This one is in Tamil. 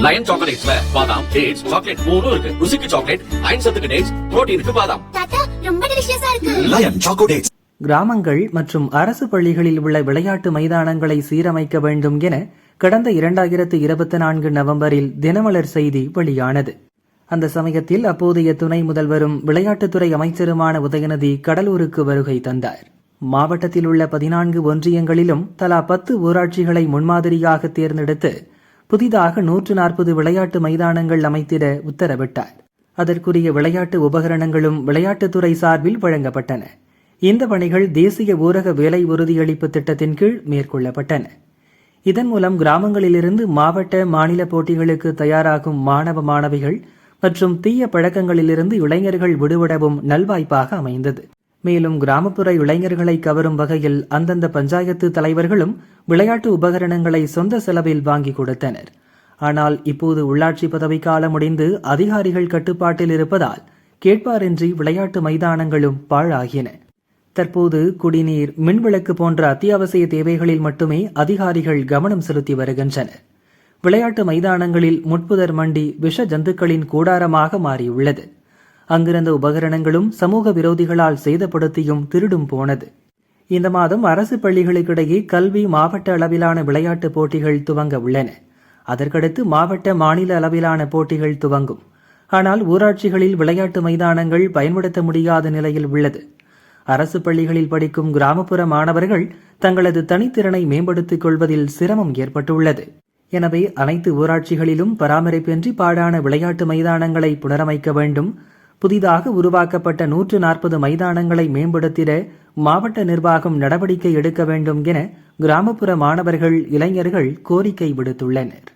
லயன் சாக்லேட்ஸ்ல பாதாம், டேட்ஸ், சாக்லேட் மூணும் இருக்கு. ருசிக்கு சாக்லேட், அயன் சத்துக்கு டேட்ஸ், புரோட்டீனுக்கு பாதாம். தாத்தா ரொம்ப டெலிஷியஸா இருக்கு. Lion choco dates. கிராமங்கள் மற்றும் அரசு பள்ளிகளில் உள்ள விளையாட்டு மைதானங்களை சீரமைக்க வேண்டும் என கடந்த 2024 நவம்பரில் தினமலர் செய்தி வெளியானது. அந்த சமயத்தில் அப்போதைய துணை முதல்வரும் விளையாட்டுத்துறை அமைச்சருமான உதயநிதி கடலூருக்கு வருகை தந்தார். மாவட்டத்தில் உள்ள 14 ஒன்றியங்களிலும் தலா 10 ஊராட்சிகளை முன்மாதிரியாக தேர்ந்தெடுத்து புதிதாக 140 விளையாட்டு மைதானங்கள் அமைத்திட உத்தரவிட்டார். அதற்குரிய விளையாட்டு உபகரணங்களும் விளையாட்டுத்துறை சார்பில் வழங்கப்பட்டன. இந்த பணிகள் தேசிய ஊரக வேலை உறுதியளிப்பு திட்டத்தின் கீழ் மேற்கொள்ளப்பட்டன. இதன் மூலம் கிராமங்களிலிருந்து மாவட்ட, மாநில போட்டிகளுக்கு தயாராகும் மாணவ மாணவிகள் மற்றும் தீய பழக்கங்களிலிருந்து இளைஞர்கள் விடுபடவும் நல்வாய்ப்பாக அமைந்தது. மேலும் கிராமப்புற இளைஞர்களை கவரும் வகையில் அந்தந்த பஞ்சாயத்து தலைவர்களும் விளையாட்டு உபகரணங்களை சொந்த செலவில் வாங்கி கொடுத்தனர். ஆனால் இப்போது உள்ளாட்சி பதவிக்காலம் முடிந்து அதிகாரிகள் கட்டுப்பாட்டில் இருப்பதால் கேட்பாரின்றி விளையாட்டு மைதானங்களும் பாழாகின. தற்போது குடிநீர், மின்விளக்கு போன்ற அத்தியாவசிய தேவைகளில் மட்டுமே அதிகாரிகள் கவனம் செலுத்தி வருகின்றனர். விளையாட்டு மைதானங்களில் முட்புதர் மண்டி விஷ ஜந்துக்களின் கூடாரமாக மாறியுள்ளது. அங்கிருந்த உபகரணங்களும் சமூக விரோதிகளால் சேதப்படுத்தியும் திருடும் போனது. இந்த மாதம் அரசு பள்ளிகளுக்கிடையே கல்வி மாவட்ட அளவிலான விளையாட்டு போட்டிகள் துவங்க உள்ளன. அதற்கடுத்து மாவட்ட, மாநில அளவிலான போட்டிகள் துவங்கும். ஆனால் ஊராட்சிகளில் விளையாட்டு மைதானங்கள் பயன்படுத்த முடியாத நிலையில் உள்ளது. அரசு பள்ளிகளில் படிக்கும் கிராமப்புற மாணவர்கள் தங்களது தனித்திறனை மேம்படுத்திக் கொள்வதில் சிரமம் ஏற்பட்டுள்ளது. எனவே அனைத்து ஊராட்சிகளிலும் பராமரிப்பின்றி பாழான விளையாட்டு மைதானங்களை புனரமைக்க வேண்டும். புதிதாக உருவாக்கப்பட்ட 140 மைதானங்களை மேம்படுத்திட மாவட்ட நிர்வாகம் நடவடிக்கை எடுக்க வேண்டும் என கிராமப்புற மாணவர்கள், இளைஞர்கள் கோரிக்கை விடுத்துள்ளனர்.